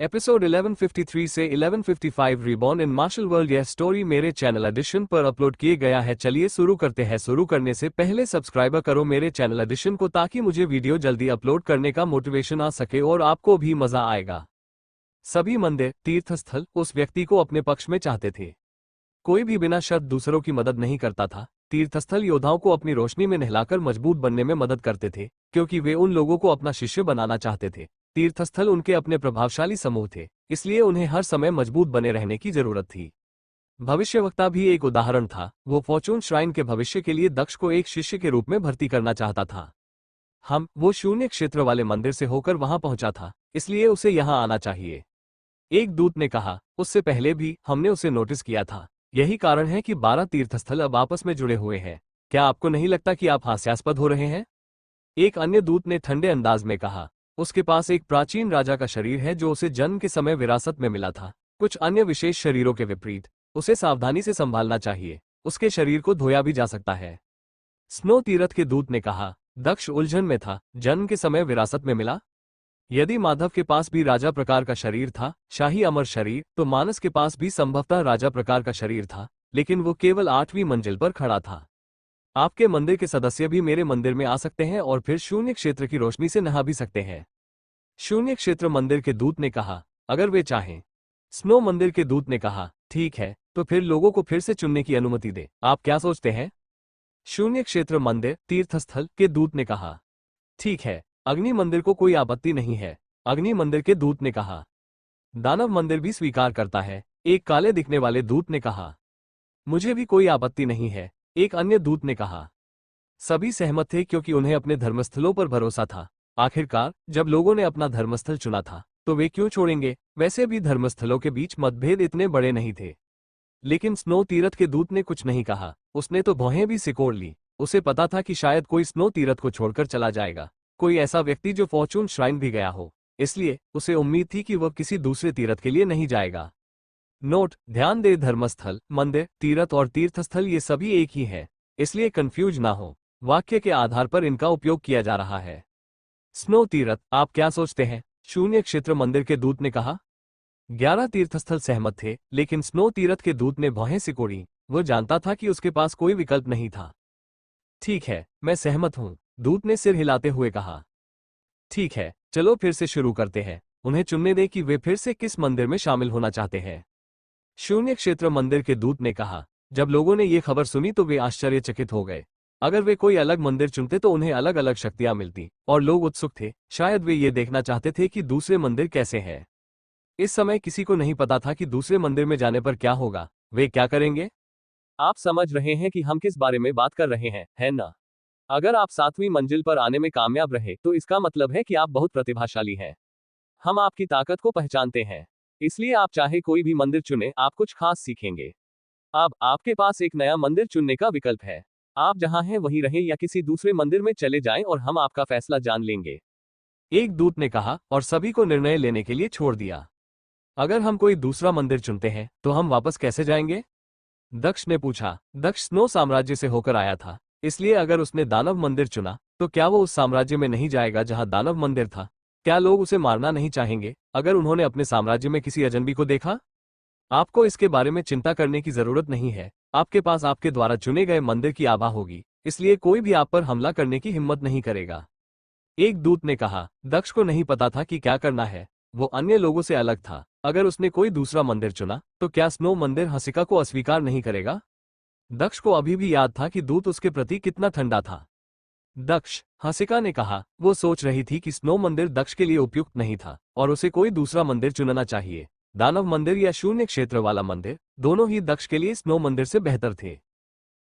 Episode 1153 से 1155 reborn in martial world. यह story मेरे चैनल एडिशन पर अपलोड किए गया है। चलिए शुरू करते हैं। शुरू करने से पहले सब्सक्राइब करो मेरे चैनल एडिशन को, ताकि मुझे वीडियो जल्दी अपलोड करने का मोटिवेशन आ सके और आपको भी मजा आएगा। सभी मंदिर तीर्थस्थल उस व्यक्ति को अपने पक्ष में चाहते थे। कोई भी बिना शर्त दूसरों की मदद नहीं करता था। तीर्थस्थल योद्धाओं को अपनी रोशनी में नहलाकर मजबूत बनने में मदद करते थे, क्योंकि वे उन लोगों को अपना शिष्य बनाना चाहते थे। तीर्थस्थल उनके अपने प्रभावशाली समूह थे, इसलिए उन्हें हर समय मजबूत बने रहने की जरूरत थी। भविष्यवक्ता भी एक उदाहरण था। वो फॉर्चून श्राइन के भविष्य के लिए दक्ष को एक शिष्य के रूप में भर्ती करना चाहता था। वो शून्य क्षेत्र वाले मंदिर से होकर वहां पहुंचा था, इसलिए उसे यहां आना चाहिए। एक दूत ने कहा, उससे पहले भी हमने उसे नोटिस किया था। यही कारण है कि 12 तीर्थस्थल अब आपस में जुड़े हुए हैं। क्या आपको नहीं लगता कि आप हास्यास्पद हो रहे हैं? एक अन्य दूत ने ठंडे अंदाज में कहा, उसके पास एक प्राचीन राजा का शरीर है जो उसे जन्म के समय विरासत में मिला था। कुछ अन्य विशेष शरीरों के विपरीत उसे सावधानी से संभालना चाहिए। उसके शरीर को धोया भी जा सकता है। स्नो तीरथ के दूत ने कहा, दक्ष उलझन में था। जन्म के समय विरासत में मिला। यदि माधव के पास भी राजा प्रकार का शरीर था, शाही अमर शरीर, तो मानस के पास भी संभवतः राजा प्रकार का शरीर था, लेकिन वो केवल 8वीं मंजिल पर खड़ा था। आपके मंदिर के सदस्य भी मेरे मंदिर में आ सकते हैं और फिर शून्य क्षेत्र की रोशनी से नहा भी सकते हैं। शून्य क्षेत्र मंदिर के दूत ने कहा, अगर वे चाहें। स्नो मंदिर के दूत ने कहा, ठीक है, तो फिर लोगों को फिर से चुनने की अनुमति दे। आप क्या सोचते हैं? शून्य क्षेत्र मंदिर तीर्थस्थल के दूत ने कहा, ठीक है। अग्नि मंदिर को कोई आपत्ति नहीं है। अग्नि मंदिर के दूत ने कहा, दानव मंदिर भी स्वीकार करता है। एक काले दिखने वाले दूत ने कहा, मुझे भी कोई आपत्ति नहीं है। एक अन्य दूत ने कहा। सभी सहमत थे, क्योंकि उन्हें अपने धर्मस्थलों पर भरोसा था। आखिरकार जब लोगों ने अपना धर्मस्थल चुना था, तो वे क्यों छोड़ेंगे? वैसे भी धर्मस्थलों के बीच मतभेद इतने बड़े नहीं थे। लेकिन स्नो तीरथ के दूत ने कुछ नहीं कहा। उसने तो भौहें भी सिकोड़ ली। उसे पता था कि शायद कोई स्नो तीरथ को छोड़कर चला जाएगा, कोई ऐसा व्यक्ति जो फॉर्चून श्राइन भी गया हो। इसलिए उसे उम्मीद थी कि वह किसी दूसरे तीर्थ के लिए नहीं जाएगा। नोट, ध्यान दे, धर्मस्थल, मंदिर, तीर्थ और तीर्थस्थल ये सभी एक ही है, इसलिए कंफ्यूज ना हो। वाक्य के आधार पर इनका उपयोग किया जा रहा है। स्नो तीर्थ, आप क्या सोचते हैं? शून्य क्षेत्र मंदिर के दूत ने कहा। 11 तीर्थस्थल सहमत थे, लेकिन स्नो तीर्थ के दूत ने भौहें सिकोड़ी। वो जानता था कि उसके पास कोई विकल्प नहीं था। ठीक है, मैं सहमत हूं, दूत ने सिर हिलाते हुए कहा। ठीक है, चलो फिर से शुरू करते हैं। उन्हें चुनने दें कि वे फिर से किस मंदिर में शामिल होना चाहते हैं। शून्य क्षेत्र मंदिर के दूत ने कहा। जब लोगों ने ये खबर सुनी तो वे आश्चर्यचकित हो गए। अगर वे कोई अलग मंदिर चुनते तो उन्हें अलग अलग शक्तियां मिलती, और लोग उत्सुक थे। शायद वे ये देखना चाहते थे कि दूसरे मंदिर कैसे हैं। इस समय किसी को नहीं पता था कि दूसरे मंदिर में जाने पर क्या होगा। वे क्या करेंगे? आप समझ रहे हैं कि हम किस बारे में बात कर रहे हैं, है ना? अगर आप 7वीं मंजिल पर आने में कामयाब रहे, तो इसका मतलब है कि आप बहुत प्रतिभाशाली हैं। हम आपकी ताकत को पहचानते हैं, इसलिए आप चाहे कोई भी मंदिर चुने, आप कुछ खास सीखेंगे। अब आपके पास एक नया मंदिर चुनने का विकल्प है। आप जहां हैं वहीं रहें या किसी दूसरे मंदिर में चले जाएं और हम आपका फैसला जान लेंगे। एक दूत ने कहा, और सभी को निर्णय लेने के लिए छोड़ दिया। अगर हम कोई दूसरा मंदिर चुनते हैं, तो हम वापस कैसे जाएंगे? दक्ष ने पूछा। दक्ष स्नो साम्राज्य से होकर आया था, इसलिए अगर उसने दानव मंदिर चुना, तो क्या वो उस साम्राज्य में नहीं जाएगा जहां दानव मंदिर था? क्या लोग उसे मारना नहीं चाहेंगे अगर उन्होंने अपने साम्राज्य में किसी अजनबी को देखा? आपको इसके बारे में चिंता करने की जरूरत नहीं है। आपके पास आपके द्वारा चुने गए मंदिर की आभा होगी, इसलिए कोई भी आप पर हमला करने की हिम्मत नहीं करेगा। एक दूत ने कहा। दक्ष को नहीं पता था कि क्या करना है। वो अन्य लोगों से अलग था। अगर उसने कोई दूसरा मंदिर चुना, तो क्या स्नो मंदिर हसिका को अस्वीकार नहीं करेगा? दक्ष को अभी भी याद था कि दूत उसके प्रति कितना ठंडा था। दक्ष, हसिका ने कहा। वो सोच रही थी कि स्नो मंदिर दक्ष के लिए उपयुक्त नहीं था और उसे कोई दूसरा मंदिर चुनना चाहिए। दानव मंदिर या शून्य क्षेत्र वाला मंदिर, दोनों ही दक्ष के लिए स्नो मंदिर से बेहतर थे।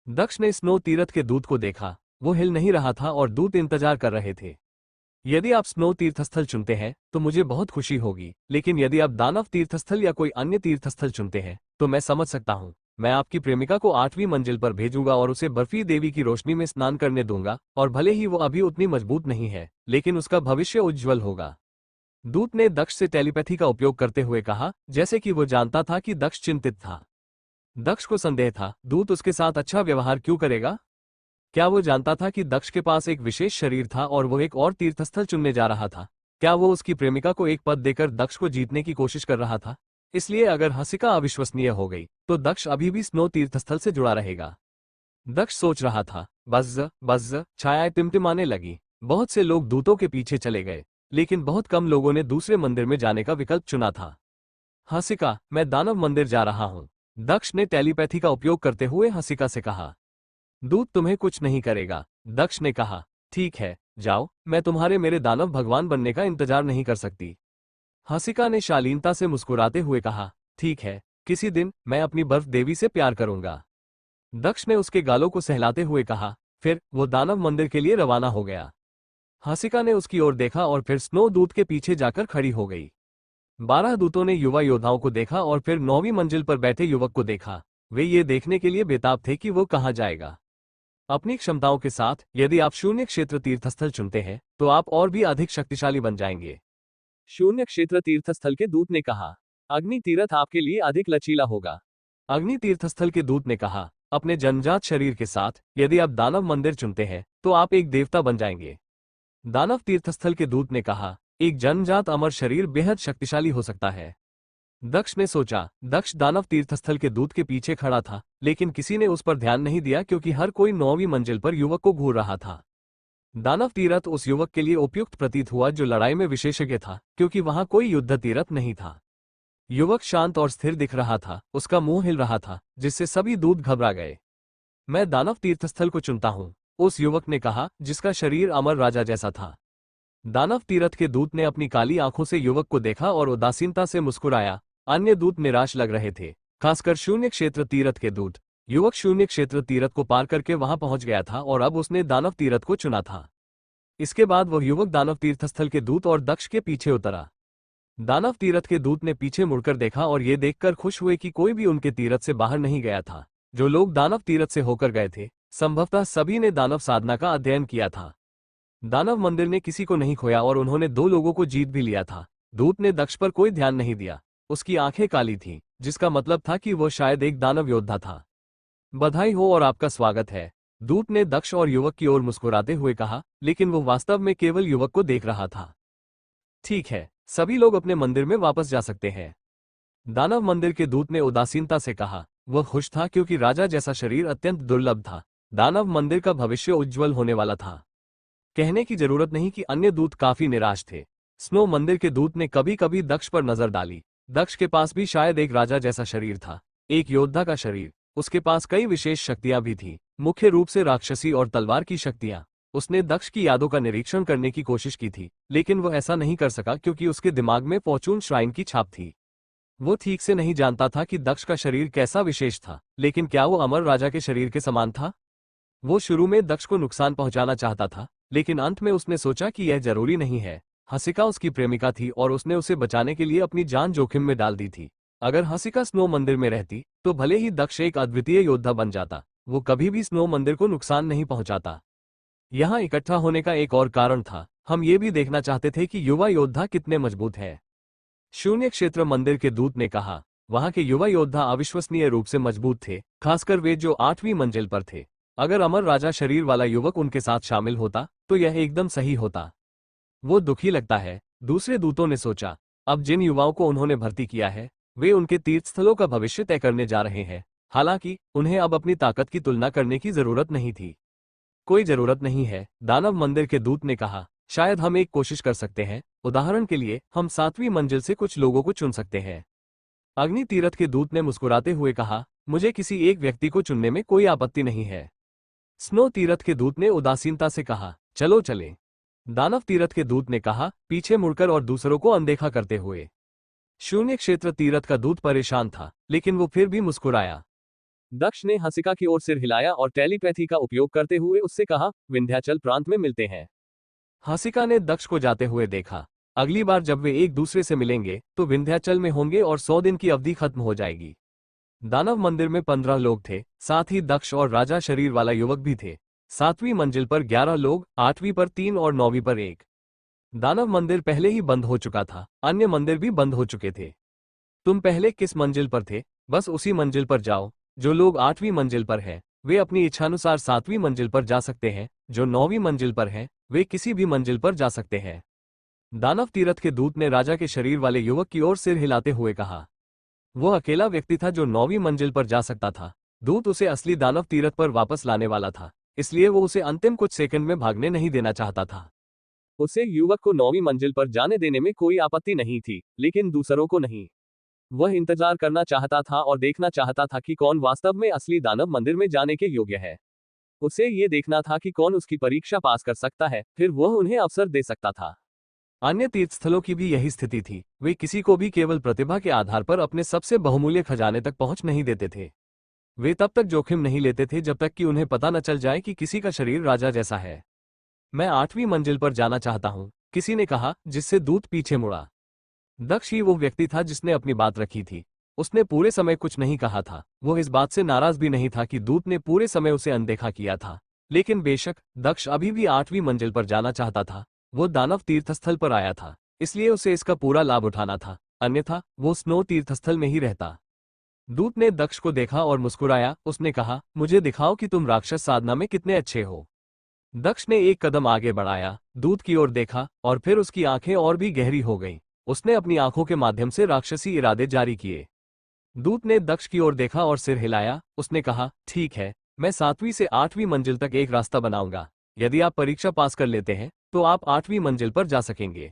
दक्ष ने स्नो तीर्थ के दूत को देखा। वो हिल नहीं रहा था और दूत इंतजार कर रहे थे। यदि आप स्नो तीर्थस्थल चुनते हैं, तो मुझे बहुत खुशी होगी, लेकिन यदि आप दानव तीर्थस्थल या कोई अन्य तीर्थस्थल चुनते हैं, तो मैं समझ सकता हूँ। मैं आपकी प्रेमिका को 8वीं मंजिल पर भेजूंगा और उसे बर्फी देवी की रोशनी में स्नान करने दूंगा, और भले ही वो अभी उतनी मजबूत नहीं है, लेकिन उसका भविष्य उज्ज्वल होगा। दूत ने दक्ष से टेलीपैथी का उपयोग करते हुए कहा, जैसे कि वो जानता था कि दक्ष चिंतित था। दक्ष को संदेह था, दूत उसके साथ अच्छा व्यवहार क्यों करेगा? क्या वो जानता था कि दक्ष के पास एक विशेष शरीर था और वो एक और तीर्थस्थल चुनने जा रहा था? क्या वो उसकी प्रेमिका को एक पद देकर दक्ष को जीतने की कोशिश कर रहा था? इसलिए अगर हसिका अविश्वसनीय हो गई तो दक्ष अभी भी स्नो तीर्थस्थल से जुड़ा रहेगा। दक्ष सोच रहा था। बज़ बज़ छायाएं टिमटिमाने लगी। बहुत से लोग दूतों के पीछे चले गए, लेकिन बहुत कम लोगों ने दूसरे मंदिर में जाने का विकल्प चुना था। हसिका, मैं दानव मंदिर जा रहा हूं, दक्ष ने टेलीपैथी का उपयोग करते हुए हसिका से कहा। दूत तुम्हें कुछ नहीं करेगा, दक्ष ने कहा। ठीक है, जाओ, मैं तुम्हारे मेरे दानव भगवान बनने का इंतजार नहीं कर सकती। हसिका ने शालीनता से मुस्कुराते हुए कहा, ठीक है, किसी दिन मैं अपनी बर्फ देवी से प्यार करूंगा। दक्ष ने उसके गालों को सहलाते हुए कहा। फिर वो दानव मंदिर के लिए रवाना हो गया। हसिका ने उसकी ओर देखा और फिर स्नो दूत के पीछे जाकर खड़ी हो गई। 12 दूतों ने युवा योद्धाओं को देखा और फिर 9वीं मंजिल पर बैठे युवक को देखा। वे ये देखने के लिए बेताब थे कि वो कहाँ जाएगा। अपनी क्षमताओं के साथ यदि आप शून्य क्षेत्र तीर्थस्थल चुनते हैं तो आप और भी अधिक शक्तिशाली बन जाएंगे। शून्य क्षेत्र तीर्थस्थल के दूत ने कहा, अग्नि तीर्थ आपके लिए अधिक लचीला होगा। अग्नि तीर्थस्थल के दूत ने कहा, अपने जन्मजात शरीर के साथ यदि आप दानव मंदिर चुनते हैं तो आप एक देवता बन जाएंगे। दानव तीर्थस्थल के दूत ने कहा, एक जन्मजात अमर शरीर बेहद शक्तिशाली हो सकता है। दक्ष ने सोचा। दक्ष दानव तीर्थस्थल के दूत के पीछे खड़ा था, लेकिन किसी ने उस पर ध्यान नहीं दिया क्योंकि हर कोई 9वीं मंजिल पर युवक को घूर रहा था। दानव तीर्थ उस युवक के लिए उपयुक्त प्रतीत हुआ जो लड़ाई में विशेषज्ञ था, क्योंकि वहां कोई युद्ध तीर्थ नहीं था। युवक शांत और स्थिर दिख रहा था, उसका मुंह हिल रहा था, जिससे सभी दूत घबरा गए। मैं दानव तीर्थस्थल को चुनता हूं, उस युवक ने कहा, जिसका शरीर अमर राजा जैसा था। दानव तीर्थ के दूत ने अपनी काली आंखों से युवक को देखा और उदासीनता से मुस्कुराया। अन्य दूत निराश लग रहे थे, खासकर शून्य क्षेत्र तीर्थ के दूत। युवक शून्य क्षेत्र तीर्थ को पार करके वहां पहुंच गया था और अब उसने दानव तीर्थ को चुना था। इसके बाद वह युवक दानव तीर्थस्थल के दूत और दक्ष के पीछे उतरा। दानव तीर्थ के दूत ने पीछे मुड़कर देखा और ये देखकर खुश हुए कि कोई भी उनके तीर्थ से बाहर नहीं गया था। जो लोग दानव तीर्थ से होकर गए थे, संभवतः सभी ने दानव साधना का अध्ययन किया था। दानव मंदिर ने किसी को नहीं खोया और उन्होंने 2 लोगों को जीत भी लिया था। दूत ने दक्ष पर कोई ध्यान नहीं दिया। उसकी आंखें काली थीं, जिसका मतलब था कि वो शायद एक दानव योद्धा था। बधाई हो और आपका स्वागत है, दूत ने दक्ष और युवक की ओर मुस्कुराते हुए कहा, लेकिन वो वास्तव में केवल युवक को देख रहा था। ठीक है, सभी लोग अपने मंदिर में वापस जा सकते हैं, दानव मंदिर के दूत ने उदासीनता से कहा। वह खुश था क्योंकि राजा जैसा शरीर अत्यंत दुर्लभ था। दानव मंदिर का भविष्य उज्ज्वल होने वाला था। कहने की जरूरत नहीं कि अन्य दूत काफी निराश थे। स्नो मंदिर के दूत ने कभी कभी दक्ष पर नजर डाली। दक्ष के पास भी शायद एक राजा जैसा शरीर था, एक योद्धा का शरीर। उसके पास कई विशेष शक्तियां भी थी, मुख्य रूप से राक्षसी और तलवार की शक्तियां। उसने दक्ष की यादों का निरीक्षण करने की कोशिश की थी, लेकिन वह ऐसा नहीं कर सका क्योंकि उसके दिमाग में फॉर्चून श्राइन की छाप थी। वो ठीक से नहीं जानता था कि दक्ष का शरीर कैसा विशेष था, लेकिन क्या वो अमर राजा के शरीर के समान था? वो शुरू में दक्ष को नुकसान पहुंचाना चाहता था, लेकिन अंत में उसने सोचा कि यह जरूरी नहीं है। हसिका उसकी प्रेमिका थी और उसने उसे बचाने के लिए अपनी जान जोखिम में डाल दी थी। अगर हसिका स्नो मंदिर में रहती तो भले ही दक्ष एक अद्वितीय योद्धा बन जाता, वो कभी भी स्नो मंदिर को नुकसान नहीं पहुंचाता। यहाँ इकट्ठा होने का एक और कारण था, हम ये भी देखना चाहते थे कि युवा योद्धा कितने मजबूत है। शून्य क्षेत्र मंदिर के दूत ने कहा, वहां के युवा योद्धा अविश्वसनीय रूप से मजबूत थे, खासकर वे जो 8वीं मंजिल पर थे। अगर अमर राजा शरीर वाला युवक उनके साथ शामिल होता तो यह एकदम सही होता। वो दुखी लगता है, दूसरे दूतों ने सोचा। अब जिन युवाओं को उन्होंने भर्ती किया है वे उनके तीर्थस्थलों का भविष्य तय करने जा रहे हैं। हालांकि उन्हें अब अपनी ताकत की तुलना करने की जरूरत नहीं थी। कोई जरूरत नहीं है, दानव मंदिर के दूत ने कहा। शायद हम एक कोशिश कर सकते हैं। उदाहरण के लिए हम 7वीं मंजिल से कुछ लोगों को चुन सकते हैं। अग्नि तीर्थ के दूत ने मुस्कुराते हुए कहा, मुझे किसी एक व्यक्ति को चुनने में कोई आपत्ति नहीं है। स्नो तीर्थ के दूत ने उदासीनता से कहा, चलो चलें। दानव तीर्थ के दूत ने कहा, पीछे मुड़कर और दूसरों को अनदेखा करते हुए। शून्य क्षेत्र तीर्थ का दूत परेशान था, लेकिन वो फिर भी मुस्कुराया। दक्ष ने हसिका की ओर सिर हिलाया और टेलीपैथी का उपयोग करते हुए उससे कहा, विंध्याचल प्रांत में मिलते हैं। हसिका ने दक्ष को जाते हुए देखा। अगली बार जब वे एक दूसरे से मिलेंगे तो विंध्याचल में होंगे और 100 दिन की अवधि खत्म हो जाएगी। दानव मंदिर में 15 लोग थे, साथ ही दक्ष और राजा शरीर वाला युवक भी थे। 7वीं मंजिल पर 11 लोग, 8वीं पर 3 और 9वीं पर 1। दानव मंदिर पहले ही बंद हो चुका था, अन्य मंदिर भी बंद हो चुके थे। तुम पहले किस मंजिल पर थे? बस उसी मंजिल पर जाओ। जो लोग 8वीं मंजिल पर हैं, वे अपनी इच्छानुसार 7वीं मंजिल पर जा सकते हैं। जो 9वीं मंजिल पर हैं, वे किसी भी मंजिल पर जा सकते हैं। दानव तीर्थ के दूत ने राजा के शरीर वाले युवक की ओर सिर हिलाते हुए कहा। वह अकेला व्यक्ति था जो 9वीं मंजिल पर जा सकता था। दूत उसे असली दानव तीर्थ पर वापस लाने वाला था, इसलिए वो उसे अंतिम कुछ सेकंड में भागने नहीं देना चाहता था। उसे युवक को 9वीं मंजिल पर जाने देने में कोई आपत्ति नहीं थी, लेकिन दूसरों को नहीं। वह इंतजार करना चाहता था और देखना चाहता था कि कौन वास्तव में असली दानव मंदिर में जाने के योग्य है। उसे ये देखना था कि कौन उसकी परीक्षा पास कर सकता है, फिर वह उन्हें अवसर दे सकता था। अन्य तीर्थस्थलों की भी यही स्थिति थी। वे किसी को भी केवल प्रतिभा के आधार पर अपने सबसे बहुमूल्य खजाने तक पहुंच नहीं देते थे। वे तब तक जोखिम नहीं लेते थे जब तक कि उन्हें पता न चल जाए कि किसी का शरीर राजा जैसा है। मैं 8वीं मंजिल पर जाना चाहता हूं, किसी ने कहा, जिससे दूत पीछे मुड़ा। दक्ष ही वो व्यक्ति था जिसने अपनी बात रखी थी। उसने पूरे समय कुछ नहीं कहा था। वो इस बात से नाराज भी नहीं था कि दूत ने पूरे समय उसे अनदेखा किया था। लेकिन बेशक दक्ष अभी भी 8वीं मंजिल पर जाना चाहता था। वो दानव तीर्थस्थल पर आया था, इसलिए उसे इसका पूरा लाभ उठाना था, अन्यथा वो स्नो तीर्थस्थल में ही रहता। दूत ने दक्ष को देखा और मुस्कुराया। उसने कहा, मुझे दिखाओ कि तुम राक्षस साधना में कितने अच्छे हो। दक्ष ने एक कदम आगे बढ़ाया, दूत की ओर देखा और फिर उसकी आंखें और भी गहरी हो गईं। उसने अपनी आंखों के माध्यम से राक्षसी इरादे जारी किए। दूत ने दक्ष की ओर देखा और सिर हिलाया। उसने कहा, ठीक है, मैं 7वीं से 8वीं मंजिल तक एक रास्ता बनाऊंगा। यदि आप परीक्षा पास कर लेते हैं तो आप 8वीं मंजिल पर जा सकेंगे।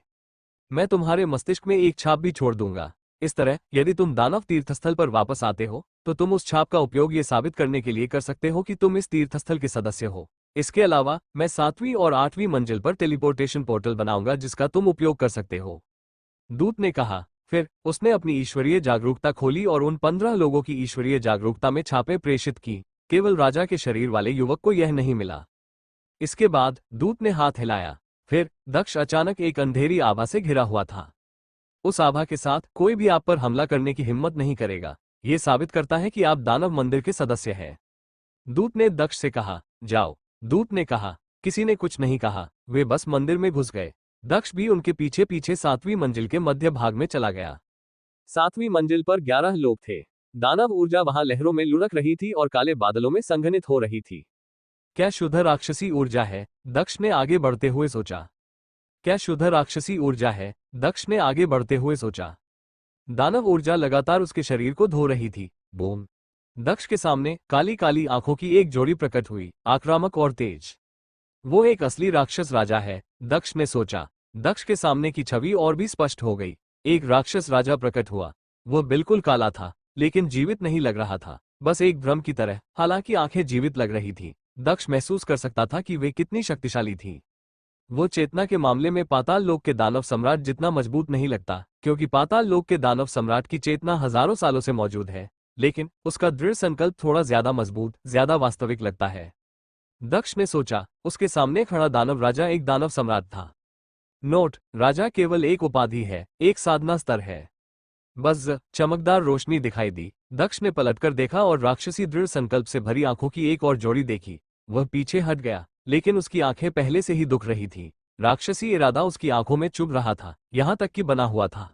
मैं तुम्हारे मस्तिष्क में एक छाप भी छोड़ दूंगा। इस तरह यदि तुम दानव तीर्थस्थल पर वापस आते हो तो तुम उस छाप का उपयोग ये साबित करने के लिए कर सकते हो कि तुम इस तीर्थस्थल के सदस्य हो। इसके अलावा मैं 7वीं और 8वीं मंजिल पर टेलीपोर्टेशन पोर्टल बनाऊंगा जिसका तुम उपयोग कर सकते हो। दूत ने कहा। फिर उसने अपनी ईश्वरीय जागरूकता खोली और उन 15 लोगों की ईश्वरीय जागरूकता में छापें प्रेषित की। केवल राजा के शरीर वाले युवक को यह नहीं मिला। इसके बाद दूत ने हाथ हिलाया। फिर दक्ष अचानक एक अंधेरी आभा से घिरा हुआ था। उस आभा के साथ कोई भी आप पर हमला करने की हिम्मत नहीं करेगा। यह साबित करता है कि आप दानव मंदिर के सदस्य हैं। दूत ने दक्ष से कहा, जाओ। दूत ने कहा। किसी ने कुछ नहीं कहा, वे बस मंदिर में घुस गए। दक्ष भी उनके पीछे पीछे 7वीं मंजिल के मध्य भाग में चला गया। 7वीं मंजिल पर 11 लोग थे। दानव ऊर्जा वहां लहरों में लुढ़क रही थी और काले बादलों में संघनित हो रही थी। क्या शुद्ध राक्षसी ऊर्जा है? दक्ष ने आगे बढ़ते हुए सोचा। क्या शुद्ध राक्षसी ऊर्जा है? दक्ष ने आगे बढ़ते हुए सोचा। दानव ऊर्जा लगातार उसके शरीर को धो रही थी। बूम! दक्ष के सामने काली काली आंखों की एक जोड़ी प्रकट हुई, आक्रामक और तेज। वो एक असली राक्षस राजा है, दक्ष ने सोचा। दक्ष के सामने की छवि और भी स्पष्ट हो गई। एक राक्षस राजा प्रकट हुआ। वह बिल्कुल काला था, लेकिन जीवित नहीं लग रहा था, बस एक भ्रम की तरह। हालांकि आंखें जीवित लग रही थी। दक्ष महसूस कर सकता था कि वे कितनी शक्तिशाली थी। वो चेतना के मामले में पाताल लोक के दानव सम्राट जितना मजबूत नहीं लगता, क्योंकि पाताल लोक के दानव सम्राट की चेतना हजारों सालों से मौजूद है, लेकिन उसका दृढ़ संकल्प थोड़ा ज्यादा मजबूत, ज्यादा वास्तविक लगता है। दक्ष ने सोचा, उसके सामने खड़ा दानव राजा एक दानव सम्राट था। नोट: राजा केवल एक उपाधि है, एक साधना स्तर है। बस चमकदार रोशनी दिखाई दी। दक्ष ने पलटकर देखा और राक्षसी दृढ़ संकल्प से भरी आंखों की एक और जोड़ी देखी। वह पीछे हट गया, लेकिन उसकी आंखें पहले से ही दुख रही थी। राक्षसी इरादा उसकी आंखों में चुभ रहा था, यहां तक कि बना हुआ था।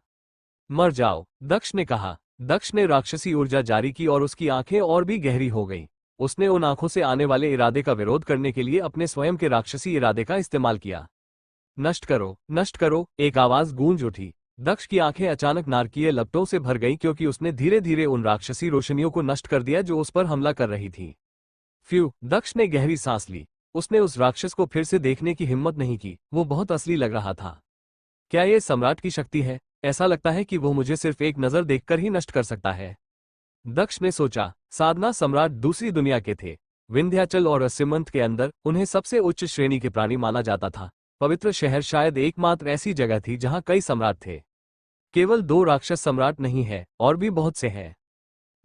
मर जाओ, दक्ष ने कहा। दक्ष ने राक्षसी ऊर्जा जारी की और उसकी आंखें और भी गहरी हो गईं। उसने उन आंखों से आने वाले इरादे का विरोध करने के लिए अपने स्वयं के राक्षसी इरादे का इस्तेमाल किया। नष्ट करो, नष्ट करो, एक आवाज गूंज उठी। दक्ष की आंखें अचानक नारकीय लपटों से भर गईं क्योंकि उसने धीरे धीरे उन राक्षसी रोशनियों को नष्ट कर दिया जो उस पर हमला कर रही थी। फ्यू! दक्ष ने गहरी सांस ली। उसने उस राक्षस को फिर से देखने की हिम्मत नहीं की। वो बहुत असली लग रहा था। क्या ये सम्राट की शक्ति है? ऐसा लगता है कि वो मुझे सिर्फ एक नजर देखकर ही नष्ट कर सकता है। दक्ष ने सोचा। साधना सम्राट दूसरी दुनिया के थे। विंध्याचल और असिमंत के अंदर उन्हें सबसे उच्च श्रेणी के प्राणी माना जाता था। पवित्र शहर शायद एकमात्र ऐसी जगह थी जहां कई सम्राट थे। केवल 2 राक्षस सम्राट नहीं है, और भी बहुत से हैं।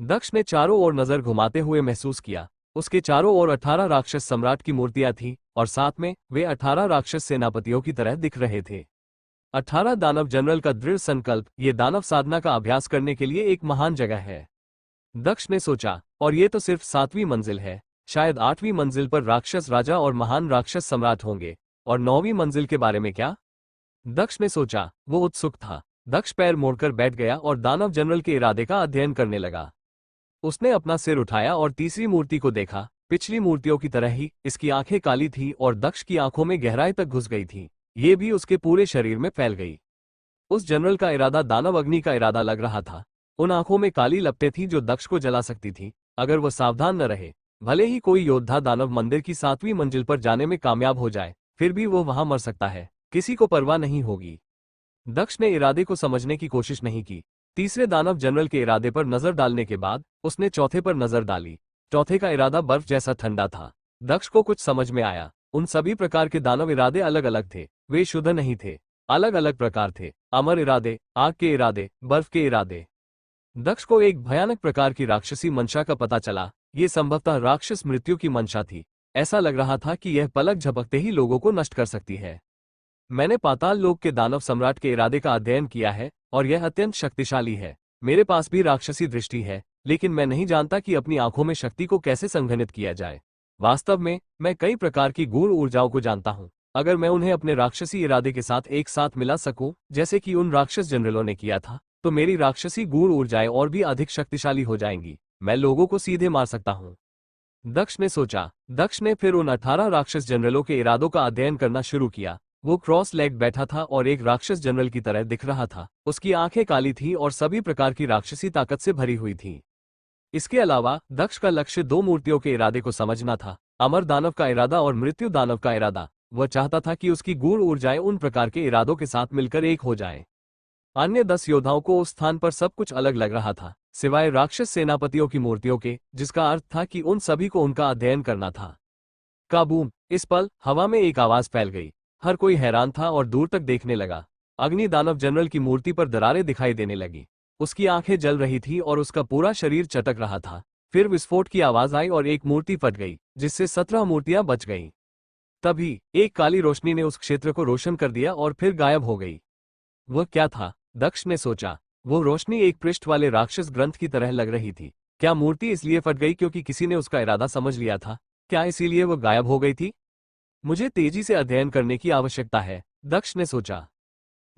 दक्ष ने चारों ओर नजर घुमाते हुए महसूस किया। उसके चारों ओर 18 राक्षस सम्राट की मूर्तियां थीं, और साथ में वे 18 राक्षस सेनापतियों की तरह दिख रहे थे। 18 दानव जनरल का दृढ़ संकल्प, ये दानव साधना का अभ्यास करने के लिए एक महान जगह है। दक्ष ने सोचा, और ये तो सिर्फ 7वीं मंजिल है। शायद 8वीं मंजिल पर राक्षस राजा और महान राक्षस सम्राट होंगे। और 9वीं मंजिल के बारे में क्या? दक्ष ने सोचा। वो उत्सुक था। दक्ष पैर मोड़कर बैठ गया और दानव जनरल के इरादे का अध्ययन करने लगा। उसने अपना सिर उठाया और तीसरी मूर्ति को देखा। पिछली मूर्तियों की तरह ही इसकी आंखें काली थीं और दक्ष की आंखों में गहराई तक घुस गई थी। ये भी उसके पूरे शरीर में फैल गई। उस जनरल का इरादा दानव अग्नि का इरादा लग रहा था। उन आंखों में काली लपटें थीं जो दक्ष को जला सकती थी अगर वह सावधान न रहे। भले ही कोई योद्धा दानव मंदिर की 7वीं मंजिल पर जाने में कामयाब हो जाए, फिर भी वो वहां मर सकता है, किसी को परवाह नहीं होगी। दक्ष ने इरादे को समझने की कोशिश नहीं की। तीसरे दानव जनरल के इरादे पर नजर डालने के बाद उसने चौथे पर नजर डाली। चौथे का इरादा बर्फ जैसा ठंडा था। दक्ष को कुछ समझ में आया। उन सभी प्रकार के दानव इरादे अलग अलग थे, वे शुद्ध नहीं थे, अलग अलग प्रकार थे। अमर इरादे, आग के इरादे, बर्फ के इरादे। दक्ष को एक भयानक प्रकार की राक्षसी मंशा का पता चला। ये संभवतः राक्षस मृत्यु की मंशा थी। ऐसा लग रहा था कि यह पलक झपकते ही लोगों को नष्ट कर सकती है। मैंने पाताल लोक के दानव सम्राट के इरादे का अध्ययन किया है और यह अत्यंत शक्तिशाली है। मेरे पास भी राक्षसी दृष्टि है, लेकिन मैं नहीं जानता कि अपनी आंखों में शक्ति को कैसे संघनित किया जाए। वास्तव में मैं कई प्रकार की गूढ़ ऊर्जाओं को जानता हूँ। अगर मैं उन्हें अपने राक्षसी इरादे के साथ एक साथ मिला सकूं, जैसे कि उन राक्षस जनरलों ने किया था, तो मेरी राक्षसी गूढ़ ऊर्जाएं और भी अधिक शक्तिशाली हो जाएंगी। मैं लोगों को सीधे मार सकता हूं। दक्ष ने सोचा। दक्ष ने फिर उन 18 राक्षस जनरलों के इरादों का अध्ययन करना शुरू किया। वो क्रॉस लेग बैठा था और एक राक्षस जनरल की तरह दिख रहा था। उसकी आंखें काली थीं और सभी प्रकार की राक्षसी ताकत से भरी हुई थीं। इसके अलावा दक्ष का लक्ष्य 2 मूर्तियों के इरादे को समझना था, अमर दानव का इरादा और मृत्यु दानव का इरादा। वह चाहता था कि उसकी गूढ़ ऊर्जाएं उन प्रकार के इरादों के साथ मिलकर एक हो जाएं। अन्य 10 योद्धाओं को उस स्थान पर सब कुछ अलग लग रहा था, सिवाय राक्षस सेनापतियों की मूर्तियों के, जिसका अर्थ था कि उन सभी को उनका अध्ययन करना था। काबूम! इस पल हवा में एक आवाज फैल गई। हर कोई हैरान था और दूर तक देखने लगा। अग्नि दानव जनरल की मूर्ति पर दरारें दिखाई देने लगी। उसकी आंखें जल रही थी और उसका पूरा शरीर चटक रहा था। फिर विस्फोट की आवाज आई और एक मूर्ति फट गई, जिससे 17 मूर्तियां बच गईं। तभी एक काली रोशनी ने उस क्षेत्र को रोशन कर दिया और फिर गायब हो गई। वह क्या था? दक्ष ने सोचा। वो रोशनी एक पृष्ठ वाले राक्षस ग्रंथ की तरह लग रही थी। क्या मूर्ति इसलिए फट गई क्योंकि किसी ने उसका इरादा समझ लिया था? क्या इसीलिए वह गायब हो गई थी? मुझे तेजी से अध्ययन करने की आवश्यकता है, दक्ष ने सोचा।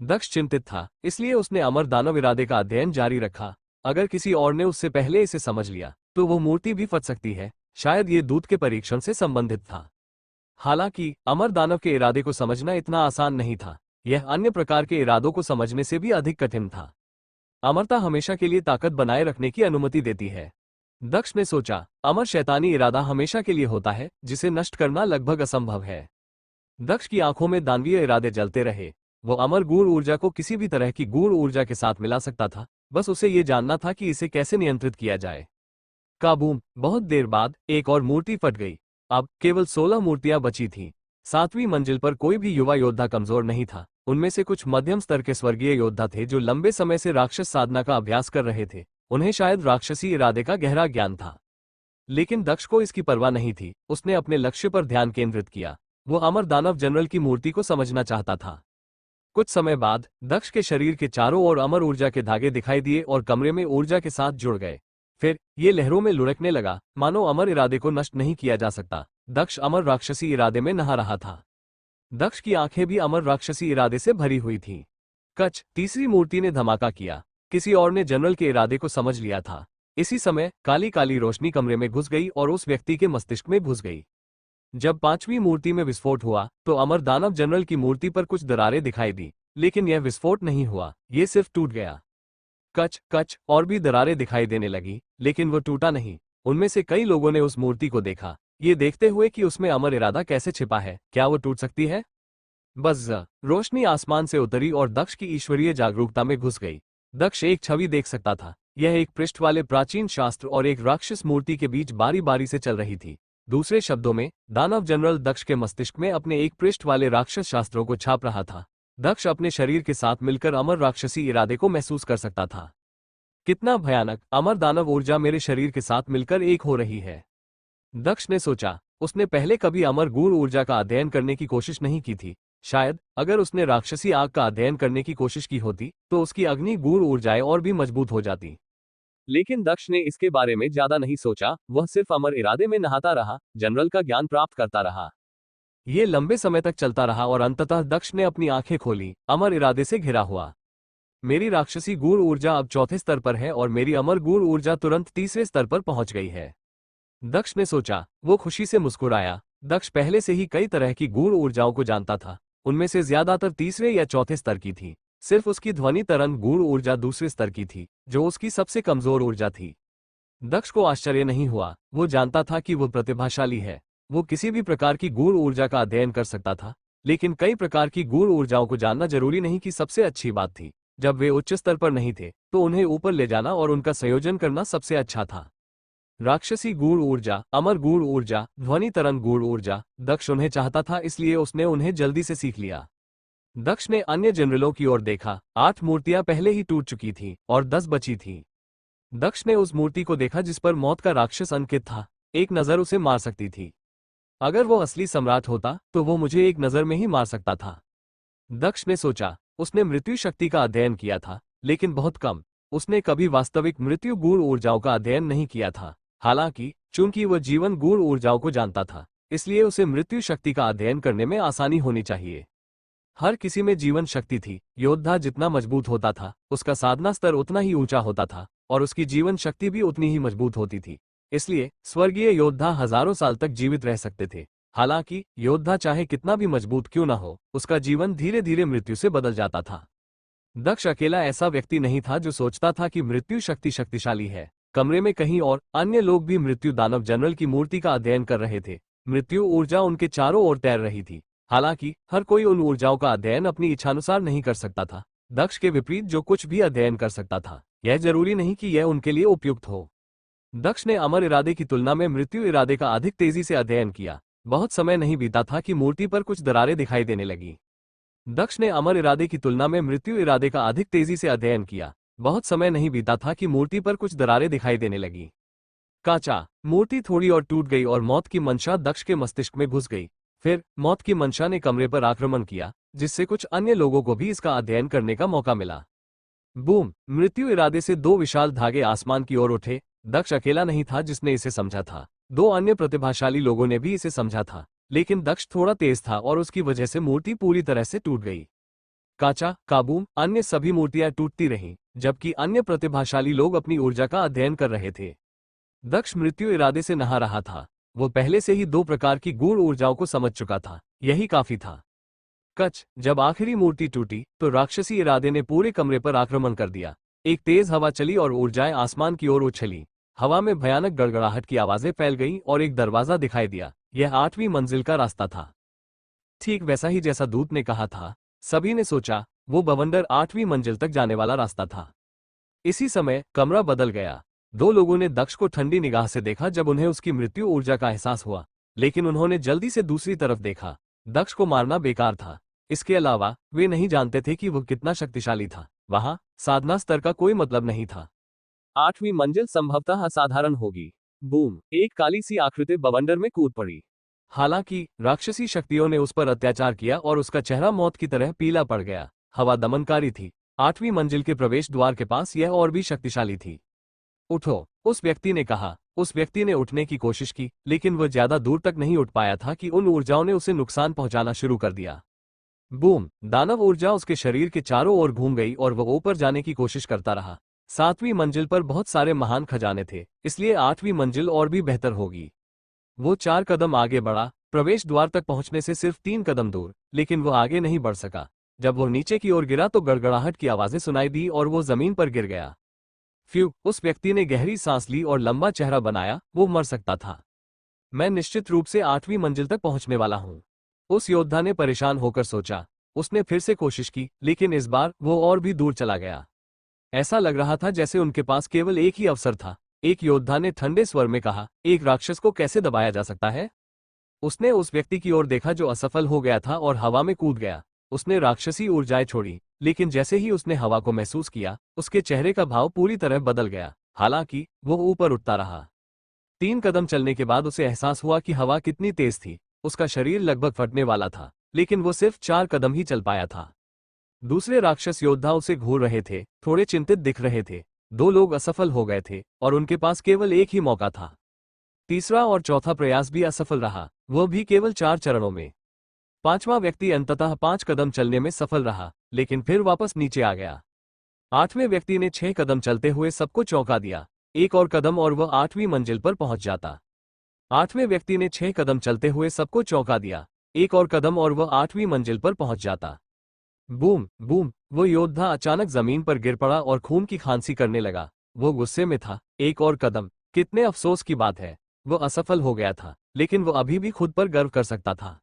दक्ष चिंतित था, इसलिए उसने अमर दानव इरादे का अध्ययन जारी रखा। अगर किसी और ने उससे पहले इसे समझ लिया, तो वो मूर्ति भी फट सकती है। शायद ये दूत के परीक्षण से संबंधित था। हालांकि अमर दानव के इरादे को समझना इतना आसान नहीं था। यह अन्य प्रकार के इरादों को समझने से भी अधिक कठिन था। अमरता हमेशा के लिए ताकत बनाए रखने की अनुमति देती है, दक्ष ने सोचा। अमर शैतानी इरादा हमेशा के लिए होता है, जिसे नष्ट करना लगभग असंभव है। दक्ष की आंखों में दानवीय इरादे जलते रहे। वो अमर गूढ़ ऊर्जा को किसी भी तरह की गूढ़ ऊर्जा के साथ मिला सकता था, बस उसे ये जानना था कि इसे कैसे नियंत्रित किया जाए। काबूम! बहुत देर बाद एक और मूर्ति फट गई। अब केवल 16 मूर्तियां बची थीं। 7वीं मंजिल पर कोई भी युवा योद्धा कमजोर नहीं था। उनमें से कुछ मध्यम स्तर के स्वर्गीय योद्धा थे जो लंबे समय से राक्षस साधना का अभ्यास कर रहे थे। उन्हें शायद राक्षसी इरादे का गहरा ज्ञान था, लेकिन दक्ष को इसकी परवाह नहीं थी। उसने अपने लक्ष्य पर ध्यान केंद्रित किया। वो अमर दानव जनरल की मूर्ति को समझना चाहता था। कुछ समय बाद दक्ष के शरीर के चारों ओर अमर ऊर्जा के धागे दिखाई दिए और कमरे में ऊर्जा के साथ जुड़ गए। फिर ये लहरों में लुढ़कने लगा, मानो अमर इरादे को नष्ट नहीं किया जा सकता। दक्ष अमर राक्षसी इरादे में नहा रहा था। दक्ष की आंखें भी अमर राक्षसी इरादे से भरी हुई थीं। कच! तीसरी मूर्ति ने धमाका किया। किसी और ने जनरल के इरादे को समझ लिया था। इसी समय काली काली रोशनी कमरे में घुस गई और उस व्यक्ति के मस्तिष्क में घुस गई। जब 5वीं मूर्ति में विस्फोट हुआ, तो अमर दानव जनरल की मूर्ति पर कुछ दरारें दिखाई दी, लेकिन यह विस्फोट नहीं हुआ, ये सिर्फ टूट गया। कच कच और भी दरारें दिखाई देने लगी, लेकिन वो टूटा नहीं। उनमें से कई लोगों ने उस मूर्ति को देखा, ये देखते हुए कि उसमें अमर इरादा कैसे छिपा है। क्या वो टूट सकती है? बस रोशनी आसमान से उतरी और दक्ष की ईश्वरीय जागरूकता में घुस गई। दक्ष एक छवि देख सकता था। यह एक पृष्ठ वाले प्राचीन शास्त्र और एक राक्षस मूर्ति के बीच बारी बारी से चल रही थी। दूसरे शब्दों में, दानव जनरल दक्ष के मस्तिष्क में अपने एक पृष्ठ वाले राक्षस शास्त्रों को छाप रहा था। दक्ष अपने शरीर के साथ मिलकर अमर राक्षसी इरादे को महसूस कर सकता था। कितना भयानक! अमर दानव ऊर्जा मेरे शरीर के साथ मिलकर एक हो रही है, दक्ष ने सोचा। उसने पहले कभी अमर गूढ़ ऊर्जा का अध्ययन करने की कोशिश नहीं की थी। शायद अगर उसने राक्षसी आग का अध्ययन करने की कोशिश की होती, तो उसकी अग्नि गूढ़ ऊर्जाएं और भी मजबूत हो जाती। लेकिन दक्ष ने इसके बारे में ज्यादा नहीं सोचा। वह सिर्फ अमर इरादे में नहाता रहा, जनरल का ज्ञान प्राप्त करता रहा। ये लंबे समय तक चलता रहा और अंततः दक्ष ने अपनी आंखें खोली। अमर इरादे से घिरा हुआ मेरी राक्षसी गूढ़ ऊर्जा अब 4थे स्तर पर है और मेरी अमर गूढ़ ऊर्जा तुरंत 3रे स्तर पर पहुंच गई है, दक्ष ने सोचा। वो खुशी से मुस्कुराया। दक्ष पहले से ही कई तरह की गूढ़ ऊर्जाओं को जानता था। उनमें से ज्यादातर तीसरे या चौथे स्तर की थी। सिर्फ उसकी ध्वनि तरंग गूढ़ ऊर्जा दूसरे स्तर की थी, जो उसकी सबसे कमजोर ऊर्जा थी। दक्ष को आश्चर्य नहीं हुआ, वो जानता था कि वो प्रतिभाशाली है। वो किसी भी प्रकार की गूढ़ ऊर्जा का अध्ययन कर सकता था, लेकिन कई प्रकार की गूढ़ ऊर्जाओं को जानना जरूरी नहीं कि सबसे अच्छी बात थी। जब वे उच्च स्तर पर नहीं थे, तो उन्हें ऊपर ले जाना और उनका संयोजन करना सबसे अच्छा था। राक्षसी गूढ़ ऊर्जा, अमर गूढ़ ऊर्जा, ध्वनि तरंग गूढ़ ऊर्जा, दक्ष उन्हें चाहता था, इसलिए उसने उन्हें जल्दी से सीख लिया। दक्ष ने अन्य जनरलों की ओर देखा। 8 मूर्तियां पहले ही टूट चुकी थीं और 10 बची थीं। दक्ष ने उस मूर्ति को देखा जिस पर मौत का राक्षस अंकित था। एक नजर उसे मार सकती थी। अगर वो असली सम्राट होता तो वो मुझे एक नजर में ही मार सकता था, दक्ष ने सोचा। उसने मृत्यु शक्ति का अध्ययन किया था, लेकिन बहुत कम। उसने कभी वास्तविक मृत्यु गूढ़ ऊर्जाओं का अध्ययन नहीं किया था। हालांकि चूंकि वह जीवन गूढ़ ऊर्जाओं को जानता था, इसलिए उसे मृत्यु शक्ति का अध्ययन करने में आसानी होनी चाहिए। हर किसी में जीवन शक्ति थी। योद्धा जितना मजबूत होता था, उसका साधना स्तर उतना ही ऊंचा होता था और उसकी जीवन शक्ति भी उतनी ही मजबूत होती थी। इसलिए स्वर्गीय योद्धा हजारों साल तक जीवित रह सकते थे। हालांकि योद्धा चाहे कितना भी मजबूत क्यों न हो, उसका जीवन धीरे धीरे मृत्यु से बदल जाता था। दक्ष अकेला ऐसा व्यक्ति नहीं था जो सोचता था कि मृत्यु शक्ति शक्तिशाली है। कमरे में कहीं और अन्य लोग भी मृत्यु दानव जनरल की मूर्ति का अध्ययन कर रहे थे। मृत्यु ऊर्जा उनके चारों ओर तैर रही थी। हालांकि हर कोई उन ऊर्जाओं का अध्ययन अपनी इच्छानुसार नहीं कर सकता था। दक्ष के विपरीत जो कुछ भी अध्ययन कर सकता था, यह जरूरी नहीं कि यह उनके लिए उपयुक्त हो। दक्ष ने अमर इरादे की तुलना में मृत्यु इरादे का अधिक तेजी से अध्ययन किया। बहुत समय नहीं बीता था कि मूर्ति पर कुछ दरारें दिखाई देने लगी। दक्ष ने अमर इरादे की तुलना में मृत्यु इरादे का अधिक तेजी से अध्ययन किया। बहुत समय नहीं बीता था कि मूर्ति पर कुछ दरारें दिखाई देने लगी। काचा, मूर्ति थोड़ी और टूट गई और मौत की मंशा दक्ष के मस्तिष्क में घुस गई। फिर मौत की मंशा ने कमरे पर आक्रमण किया, जिससे कुछ अन्य लोगों को भी इसका अध्ययन करने का मौका मिला। बूम! मृत्यु इरादे से 2 विशाल धागे आसमान की ओर उठे। दक्ष अकेला नहीं था जिसने इसे समझा था। 2 अन्य प्रतिभाशाली लोगों ने भी इसे समझा था, लेकिन दक्ष थोड़ा तेज था और उसकी वजह से मूर्ति पूरी तरह से टूट गई। काचा, काबूम, अन्य सभी मूर्तियां टूटती रहीं, जबकि अन्य प्रतिभाशाली लोग अपनी ऊर्जा का अध्ययन कर रहे थे। दक्ष मृत्यु इरादे से नहा रहा था। वो पहले से ही 2 प्रकार की गूढ़ ऊर्जाओं को समझ चुका था। यही काफी था। कच, जब आखिरी मूर्ति टूटी तो राक्षसी इरादे ने पूरे कमरे पर आक्रमण कर दिया। एक तेज हवा चली और ऊर्जाएं आसमान की ओर उछली। हवा में भयानक गड़गड़ाहट की आवाजें फैल गईं और एक दरवाजा दिखाई दिया। यह 8वीं मंजिल का रास्ता था। ठीक वैसा ही जैसा दूत ने कहा था। सभी ने सोचा वो बवंडर 8वीं मंजिल तक जाने वाला रास्ता था। इसी समय कमरा बदल गया। 2 लोगों ने दक्ष को ठंडी निगाह से देखा जब उन्हें उसकी मृत्यु ऊर्जा का एहसास हुआ, लेकिन उन्होंने जल्दी से दूसरी तरफ देखा। दक्ष को मारना बेकार था। इसके अलावा वे नहीं जानते थे कि वो कितना शक्तिशाली था। वहां साधना स्तर का कोई मतलब नहीं था। 8वीं मंजिल संभवतः असाधारण होगी। बूम! एक काली सी आकृति बवंडर में कूद पड़ी। हालांकि राक्षसी शक्तियों ने उस पर अत्याचार किया और उसका चेहरा मौत की तरह पीला पड़ गया। हवा दमनकारी थी। 8वीं मंजिल के प्रवेश द्वार के पास यह और भी शक्तिशाली थी। उठो, उस व्यक्ति ने कहा। उस व्यक्ति ने उठने की कोशिश की, लेकिन वह ज्यादा दूर तक नहीं उठ पाया था कि उन ऊर्जाओं ने उसे नुकसान पहुंचाना शुरू कर दिया। बूम! दानव ऊर्जा उसके शरीर के चारों ओर घूम गई और वह ऊपर जाने की कोशिश करता रहा। 7वीं मंजिल पर बहुत सारे महान खजाने थे, इसलिए 8वीं मंजिल और भी बेहतर होगी। वो 4 कदम आगे बढ़ा, प्रवेश द्वार तक पहुंचने से सिर्फ 3 कदम दूर, लेकिन वो आगे नहीं बढ़ सका। जब वो नीचे की ओर गिरा तो गड़गड़ाहट की आवाजें सुनाई दी और वो जमीन पर गिर गया। फ्यू! उस व्यक्ति ने गहरी सांस ली और लंबा चेहरा बनाया। वो मर सकता था। मैं निश्चित रूप से 8वीं मंजिल तक पहुंचने वाला हूं, उस योद्धा ने परेशान होकर सोचा। उसने फिर से कोशिश की, लेकिन इस बार वो और भी दूर चला गया। ऐसा लग रहा था जैसे उनके पास केवल एक ही अवसर था। एक योद्धा ने ठंडे स्वर में कहा, एक राक्षस को कैसे दबाया जा सकता है? उसने उस व्यक्ति की ओर देखा जो असफल हो गया था और हवा में कूद गया। उसने राक्षसी ऊर्जाएं छोड़ी, लेकिन जैसे ही उसने हवा को महसूस किया, उसके चेहरे का भाव पूरी तरह बदल गया। हालांकि वो ऊपर उठता रहा। 3 कदम चलने के बाद उसे एहसास हुआ कि हवा कितनी तेज थी। उसका शरीर लगभग फटने वाला था, लेकिन वो सिर्फ 4 कदम ही चल पाया था। दूसरे राक्षस योद्धा उसे घूर रहे थे, थोड़े चिंतित दिख रहे थे। 2 लोग असफल हो गए थे और उनके पास केवल एक ही मौका था। तीसरा और चौथा प्रयास भी असफल रहा, वह भी केवल 4 चरणों में। 5वां व्यक्ति अंततः 5 कदम चलने में सफल रहा, लेकिन फिर वापस नीचे आ गया। 8वें व्यक्ति ने 6 कदम चलते हुए सबको चौंका दिया। एक और कदम और वह 8वीं मंजिल पर पहुंच जाता। 8वें व्यक्ति ने 6 कदम चलते हुए सबको चौंका दिया। एक और कदम और वह 8वीं मंजिल पर पहुंच जाता। बूम बूम, वो योद्धा अचानक जमीन पर गिर पड़ा और खून की खांसी करने लगा। वो गुस्से में था। एक और कदम, कितने अफसोस की बात है, वो असफल हो गया था, लेकिन वो अभी भी खुद पर गर्व कर सकता था।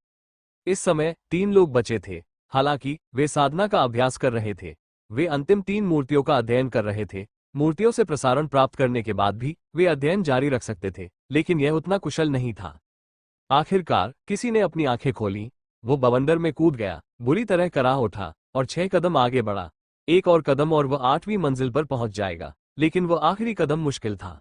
इस समय 3 लोग बचे थे। हालांकि वे साधना का अभ्यास कर रहे थे। वे अंतिम 3 मूर्तियों का अध्ययन कर रहे थे। मूर्तियों से प्रसारण प्राप्त करने के बाद भी वे अध्ययन जारी रख सकते थे, लेकिन यह उतना कुशल नहीं था। आखिरकार किसी ने अपनी आंखें खोली। वो बवंडर में कूद गया, बुरी तरह कराह उठा और 6 कदम आगे बढ़ा। एक और कदम और वह 8वीं मंजिल पर पहुंच जाएगा, लेकिन वह आखिरी कदम मुश्किल था।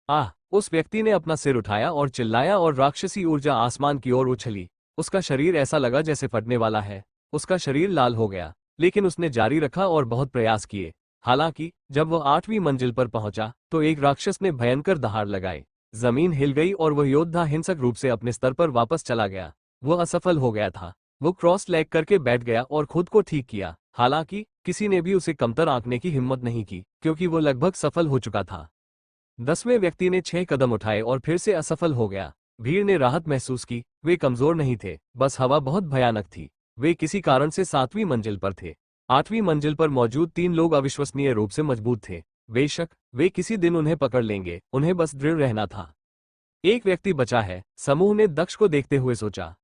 आह! उस व्यक्ति ने अपना सिर उठाया और चिल्लाया और राक्षसी ऊर्जा आसमान की ओर उछली। उसका शरीर ऐसा लगा जैसे फटने वाला है। उसका शरीर लाल हो गया, लेकिन उसने जारी रखा और बहुत प्रयास किए। हालांकि जब वह 8वीं मंजिल पर पहुंचा, तो एक राक्षस ने भयंकर दहाड़ लगाई। जमीन हिल गई और वह योद्धा हिंसक रूप से अपने स्तर पर वापस चला गया। वह असफल हो गया था। वो क्रॉस लेग करके बैठ गया और खुद को ठीक किया। हालांकि किसी ने भी उसे कमतर आंकने की हिम्मत नहीं की, क्योंकि वो लगभग सफल हो चुका था। 10वें व्यक्ति ने 6 कदम उठाए और फिर से असफल हो गया। भीड़ ने राहत महसूस की। वे कमजोर नहीं थे, बस हवा बहुत भयानक थी। वे किसी कारण से 7वीं मंजिल पर थे। 8वीं मंजिल पर मौजूद 3 लोग अविश्वसनीय रूप से मजबूत थे। बेशक वे किसी दिन उन्हें पकड़ लेंगे, उन्हें बस दृढ़ रहना था। एक व्यक्ति बचा है, समूह ने दक्ष को देखते हुए सोचा।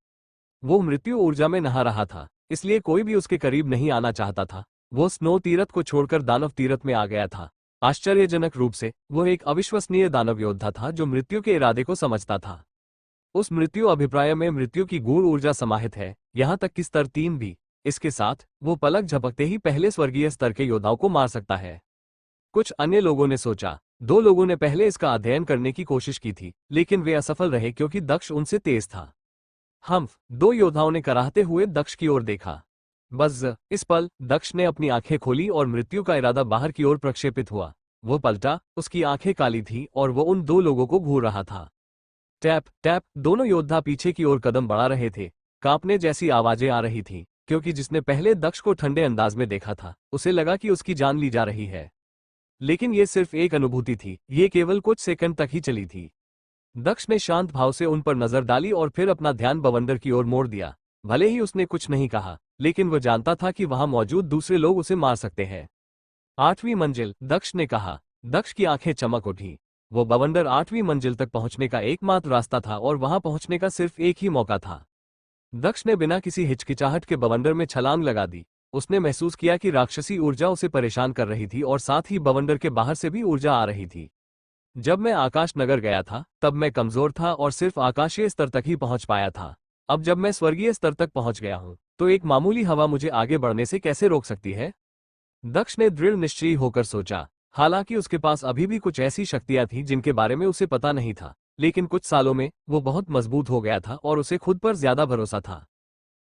वो मृत्यु ऊर्जा में नहा रहा था, इसलिए कोई भी उसके करीब नहीं आना चाहता था। वो स्नो तीरथ को छोड़कर दानव तीरथ में आ गया था। आश्चर्यजनक रूप से वह एक अविश्वसनीय दानव योद्धा था जो मृत्यु के इरादे को समझता था। उस मृत्यु अभिप्राय में मृत्यु की गूढ़ ऊर्जा समाहित है, यहाँ तक कि स्तर 3 भी। इसके साथ वो पलक झपकते ही पहले स्वर्गीय स्तर के योद्धाओं को मार सकता है। कुछ अन्य लोगों ने सोचा। 2 लोगों ने पहले इसका अध्ययन करने की कोशिश की थी, लेकिन वे असफल रहे क्योंकि दक्ष उनसे तेज था। हम्फ! 2 योद्धाओं ने कराहते हुए दक्ष की ओर देखा। बस इस पल दक्ष ने अपनी आंखें खोली और मृत्यु का इरादा बाहर की ओर प्रक्षेपित हुआ। वो पलटा, उसकी आंखें काली थी और वो उन 2 लोगों को घूर रहा था। टैप टैप, दोनों योद्धा पीछे की ओर कदम बढ़ा रहे थे। कांपने जैसी आवाजें आ रही थी, क्योंकि जिसने पहले दक्ष को ठंडे अंदाज में देखा था, उसे लगा कि उसकी जान ली जा रही है। लेकिन ये सिर्फ एक अनुभूति थी, ये केवल कुछ सेकंड तक ही चली थी। दक्ष ने शांत भाव से उन पर नजर डाली और फिर अपना ध्यान बवंडर की ओर मोड़ दिया। भले ही उसने कुछ नहीं कहा, लेकिन वह जानता था कि वहां मौजूद दूसरे लोग उसे मार सकते हैं। 8वीं मंजिल, दक्ष ने कहा। दक्ष की आंखें चमक उठी। वो बवंडर 8वीं मंजिल तक पहुंचने का एकमात्र रास्ता था और वहां पहुंचने का सिर्फ एक ही मौका था। दक्ष ने बिना किसी हिचकिचाहट के बवंडर में छलांग लगा दी। उसने महसूस किया कि राक्षसी ऊर्जा उसे परेशान कर रही थी और साथ ही बवंडर के बाहर से भी ऊर्जा आ रही थी। जब मैं आकाश नगर गया था, तब मैं कमजोर था और सिर्फ आकाशीय स्तर तक ही पहुंच पाया था। अब जब मैं स्वर्गीय स्तर तक पहुंच गया हूं, तो एक मामूली हवा मुझे आगे बढ़ने से कैसे रोक सकती है? दक्ष ने दृढ़ निश्चयी होकर सोचा। हालांकि उसके पास अभी भी कुछ ऐसी शक्तियां थीं जिनके बारे में उसे पता नहीं था, लेकिन कुछ सालों में वो बहुत मजबूत हो गया था और उसे खुद पर ज्यादा भरोसा था।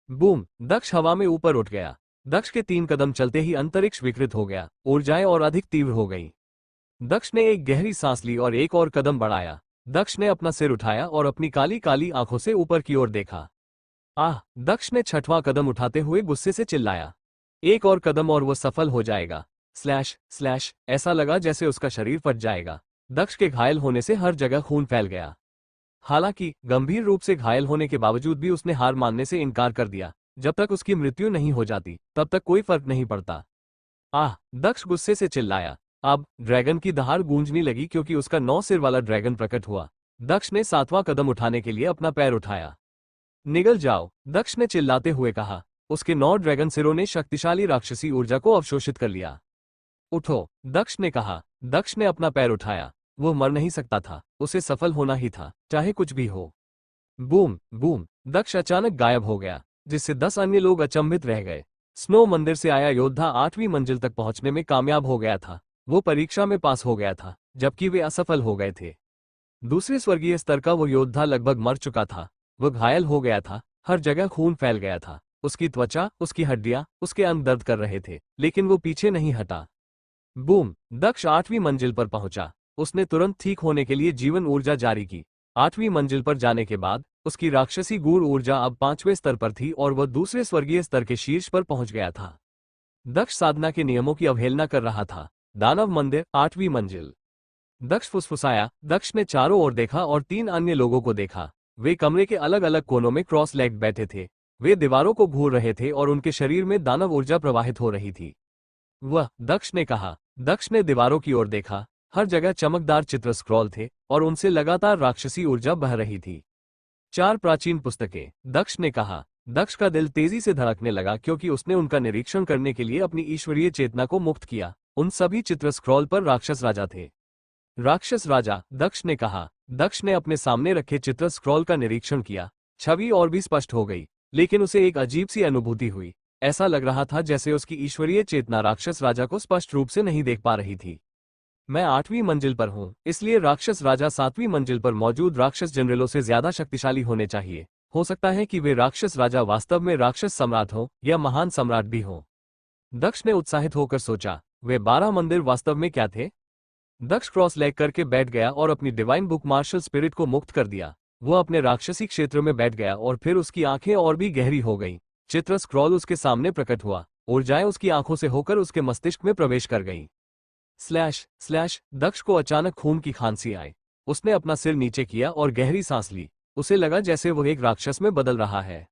बूम! दक्ष हवा में ऊपर उठ गया। दक्ष के 3 कदम चलते ही अंतरिक्ष विकृत हो गया, ऊर्जाएं और अधिक तीव्र हो गई। दक्ष ने एक गहरी सांस ली और एक और कदम बढ़ाया। दक्ष ने अपना सिर उठाया और अपनी काली काली आंखों से ऊपर की ओर देखा। आह! दक्ष ने 6वां कदम उठाते हुए गुस्से से चिल्लाया। एक और कदम और वो सफल हो जाएगा। स्लैश स्लैश, ऐसा लगा जैसे उसका शरीर फट जाएगा। दक्ष के घायल होने से हर जगह खून फैल गया। हालांकि गंभीर रूप से घायल होने के बावजूद भी उसने हार मानने से इनकार कर दिया। जब तक उसकी मृत्यु नहीं हो जाती, तब तक कोई फर्क नहीं पड़ता। आह! दक्ष गुस्से से चिल्लाया। अब ड्रैगन की दहाड़ गूंजने लगी क्योंकि उसका 9 सिर वाला ड्रैगन प्रकट हुआ। दक्ष ने 7वां कदम उठाने के लिए अपना पैर उठाया। निगल जाओ! दक्ष ने चिल्लाते हुए कहा। उसके 9 ड्रैगन सिरों ने शक्तिशाली राक्षसी ऊर्जा को अवशोषित कर लिया। उठो! दक्ष ने कहा। दक्ष ने अपना पैर उठाया। वो मर नहीं सकता था, उसे सफल होना ही था, चाहे कुछ भी हो। Boom boom! दक्ष अचानक गायब हो गया, जिससे 10 अन्य लोग अचंभित रह गए। स्नो मंदिर से आया योद्धा 8वीं मंजिल तक पहुंचने में कामयाब हो गया था। वो परीक्षा में पास हो गया था, जबकि वे असफल हो गए थे। दूसरे स्वर्गीय स्तर का वो योद्धा लगभग मर चुका था। वो घायल हो गया था, हर जगह खून फैल गया था। उसकी त्वचा, उसकी हड्डियां, उसके अंग दर्द कर रहे थे, लेकिन वो पीछे नहीं हटा। बूम! दक्ष 8वीं मंजिल पर पहुंचा। उसने तुरंत ठीक होने के लिए जीवन ऊर्जा जारी की। 8वीं मंजिल पर जाने के बाद उसकी राक्षसी गूढ़ ऊर्जा अब 5वें स्तर पर थी और वह दूसरे स्वर्गीय स्तर के शीर्ष पर पहुंच गया था। दक्ष साधना के नियमों की अवहेलना कर रहा था। दानव मंदिर, 8वीं मंजिल। दक्ष फुसफुसाया। दक्ष ने चारों ओर देखा और 3 अन्य लोगों को देखा। वे कमरे के अलग अलग कोनों में क्रॉस लेग बैठे थे। वे दीवारों को घूर रहे थे और उनके शरीर में दानव ऊर्जा प्रवाहित हो रही थी। वह, दक्ष ने कहा। दक्ष ने दीवारों की ओर देखा। हर जगह चमकदार चित्र स्क्रॉल थे और उनसे लगातार राक्षसी ऊर्जा बह रही थी। 4 प्राचीन पुस्तकें, दक्ष ने कहा। दक्ष का दिल तेजी से धड़कने लगा क्योंकि उसने उनका निरीक्षण करने के लिए अपनी ईश्वरीय चेतना को मुक्त किया। उन सभी चित्र स्क्रॉल पर राक्षस राजा थे। राक्षस राजा, दक्ष ने कहा। दक्ष ने अपने सामने रखे चित्र स्क्रॉल का निरीक्षण किया। छवि और भी स्पष्ट हो गई, लेकिन उसे एक अजीब सी अनुभूति हुई। ऐसा लग रहा था जैसे उसकी ईश्वरीय चेतना राक्षस राजा को स्पष्ट रूप से नहीं देख पा रही थी। मैं 8वीं मंजिल पर हूँ, इसलिए राक्षस राजा 7वीं मंजिल पर मौजूद राक्षस जनरलों से ज्यादा शक्तिशाली होने चाहिए। हो सकता है कि वे राक्षस राजा वास्तव में राक्षस सम्राट हों या महान सम्राट भी हों। दक्ष ने उत्साहित होकर सोचा, वे 12 मंदिर वास्तव में क्या थे? दक्ष क्रॉस लेग करके बैठ गया और अपनी डिवाइन बुक मार्शल स्पिरिट को मुक्त कर दिया। वो अपने राक्षसी क्षेत्र में बैठ गया और फिर उसकी आंखें और भी गहरी हो गईं। चित्र स्क्रॉल उसके सामने प्रकट हुआ। ऊर्जाएं उसकी आंखों से होकर उसके मस्तिष्क में प्रवेश कर गईं। स्लैश स्लैश, दक्ष को अचानक खून की खांसी आई। उसने अपना सिर नीचे किया और गहरी सांस ली। उसे लगा जैसे वो एक राक्षस में बदल रहा है।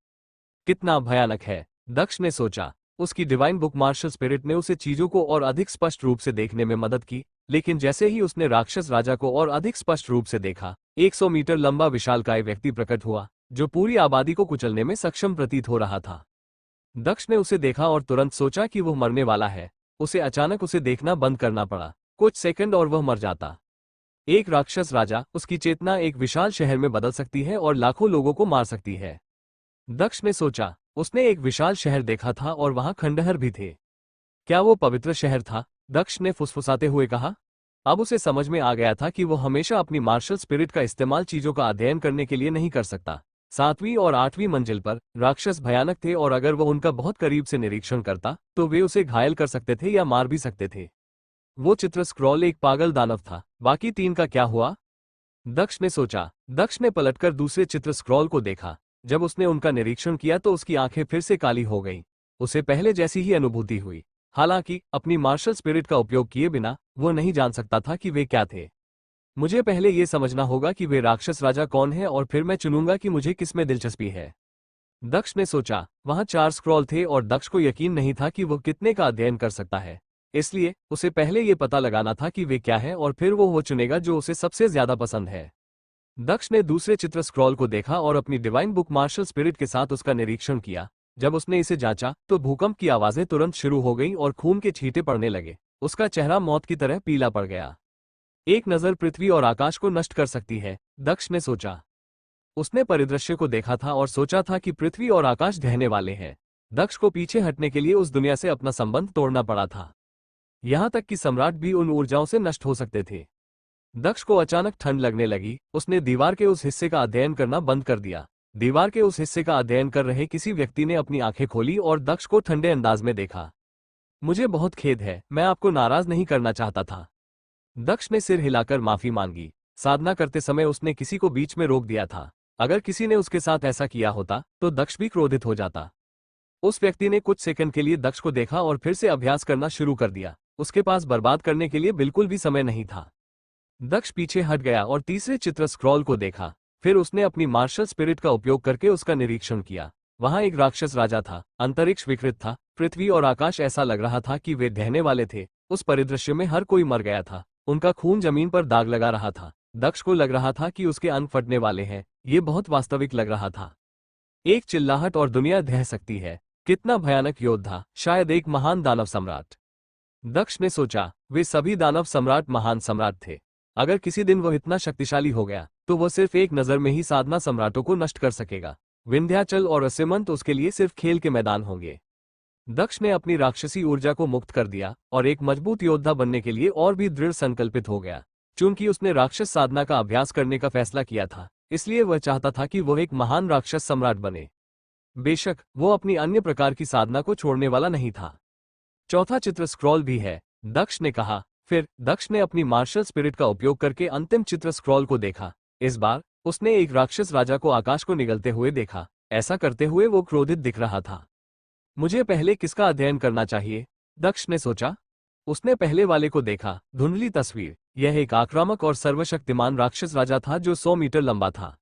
कितना भयानक है, दक्ष ने सोचा। उसकी डिवाइन बुक मार्शल स्पिरिट ने उसे चीजों को और अधिक स्पष्ट रूप से देखने में मदद की, लेकिन जैसे ही उसने राक्षस राजा को और अधिक स्पष्ट रूप से देखा, 100 मीटर लंबा विशालकाय व्यक्ति प्रकट हुआ, जो पूरी आबादी को कुचलने में सक्षम प्रतीत हो रहा था। दक्ष ने उसे देखा और तुरंत सोचा कि वह मरने वाला है। उसे अचानक उसे देखना बंद करना पड़ा। कुछ सेकंड और वह मर जाता। एक राक्षस राजा, उसकी चेतना एक विशाल शहर में बदल सकती है और लाखों लोगों को मार सकती है। दक्ष ने सोचा। उसने एक विशाल शहर देखा था और वहां खंडहर भी थे। क्या वो पवित्र शहर था? दक्ष ने फुसफुसाते हुए कहा। अब उसे समझ में आ गया था कि वो हमेशा अपनी मार्शल स्पिरिट का इस्तेमाल चीजों का अध्ययन करने के लिए नहीं कर सकता। 7वीं और 8वीं मंजिल पर राक्षस भयानक थे और अगर वह उनका बहुत करीब से निरीक्षण करता तो वे उसे घायल कर सकते थे या मार भी सकते थे। वो चित्र स्क्रॉल एक पागल दानव था। बाकी 3 का क्या हुआ? दक्ष ने सोचा। दक्ष ने पलटकर दूसरे चित्र स्क्रॉल को देखा। जब उसने उनका निरीक्षण किया तो उसकी आंखें फिर से काली हो गईं। उसे पहले जैसी ही अनुभूति हुई। हालांकि अपनी मार्शल स्पिरिट का उपयोग किए बिना वो नहीं जान सकता था कि वे क्या थे। मुझे पहले ये समझना होगा कि वे राक्षस राजा कौन है और फिर मैं चुनूंगा कि मुझे किसमें दिलचस्पी है। दक्ष ने सोचा। वहां 4 स्क्रॉल थे और दक्ष को यकीन नहीं था कि वो कितने का अध्ययन कर सकता है। इसलिए उसे पहले ये पता लगाना था कि वे क्या हैं और फिर वो चुनेगा जो उसे सबसे ज्यादा पसंद है। दक्ष ने दूसरे चित्र स्क्रॉल को देखा और अपनी डिवाइन बुक मार्शल स्पिरिट के साथ उसका निरीक्षण किया। जब उसने इसे जांचा तो भूकंप की आवाजें तुरंत शुरू हो गईं और खून के छींटे पड़ने लगे। उसका चेहरा मौत की तरह पीला पड़ गया। एक नजर पृथ्वी और आकाश को नष्ट कर सकती है, दक्ष ने सोचा। उसने परिदृश्य को देखा था और सोचा था कि पृथ्वी और आकाश ढहने वाले हैं। दक्ष को पीछे हटने के लिए उस दुनिया से अपना संबंध तोड़ना पड़ा था। यहां तक कि सम्राट भी उन ऊर्जाओं से नष्ट हो सकते थे। दक्ष को अचानक ठंड लगने लगी। उसने दीवार के उस हिस्से का अध्ययन करना बंद कर दिया। दीवार के उस हिस्से का अध्ययन कर रहे किसी व्यक्ति ने अपनी आंखें खोली और दक्ष को ठंडे अंदाज में देखा। मुझे बहुत खेद है, मैं आपको नाराज नहीं करना चाहता था। दक्ष ने सिर हिलाकर माफी मांगी। साधना करते समय उसने किसी को बीच में रोक दिया था। अगर किसी ने उसके साथ ऐसा किया होता तो दक्ष भी क्रोधित हो जाता। उस व्यक्ति ने कुछ सेकंड के लिए दक्ष को देखा और फिर से अभ्यास करना शुरू कर दिया। उसके पास बर्बाद करने के लिए बिल्कुल भी समय नहीं था। दक्ष पीछे हट गया और तीसरे चित्र स्क्रॉल को देखा। फिर उसने अपनी मार्शल स्पिरिट का उपयोग करके उसका निरीक्षण किया। वहां एक राक्षस राजा था। अंतरिक्ष विकृत था। पृथ्वी और आकाश ऐसा लग रहा था कि वे ढहने वाले थे। उस परिदृश्य में हर कोई मर गया था। उनका खून जमीन पर दाग लगा रहा था। दक्ष को लग रहा था कि उसके अंग फटने वाले हैं। ये बहुत वास्तविक लग रहा था। एक चिल्लाहट और दुनिया ढह सकती है। कितना भयानक योद्धा, शायद एक महान दानव सम्राट। दक्ष ने सोचा। वे सभी दानव सम्राट महान सम्राट थे। अगर किसी दिन वह इतना शक्तिशाली हो गया तो वह सिर्फ एक नजर में ही साधना सम्राटों को नष्ट कर सकेगा। विंध्याचल और असिमंत उसके लिए सिर्फ खेल के मैदान होंगे। दक्ष ने अपनी राक्षसी ऊर्जा को मुक्त कर दिया और एक मजबूत योद्धा बनने के लिए और भी दृढ़ संकल्पित हो गया। चूंकि उसने राक्षस साधना का अभ्यास करने का फैसला किया था, इसलिए वह चाहता था कि वह एक महान राक्षस सम्राट बने। बेशक वो अपनी अन्य प्रकार की साधना को छोड़ने वाला नहीं था। चौथा चित्र स्क्रॉल भी है, दक्ष ने कहा। फिर दक्ष ने अपनी मार्शल स्पिरिट का उपयोग करके अंतिम चित्र स्क्रॉल को देखा। इस बार उसने एक राक्षस राजा को आकाश को निगलते हुए देखा। ऐसा करते हुए वो क्रोधित दिख रहा था। मुझे पहले किसका अध्ययन करना चाहिए? दक्ष ने सोचा। उसने पहले वाले को देखा। धुंधली तस्वीर। यह एक आक्रामक और सर्वशक्तिमान राक्षस राजा था जो 100 मीटर लंबा था।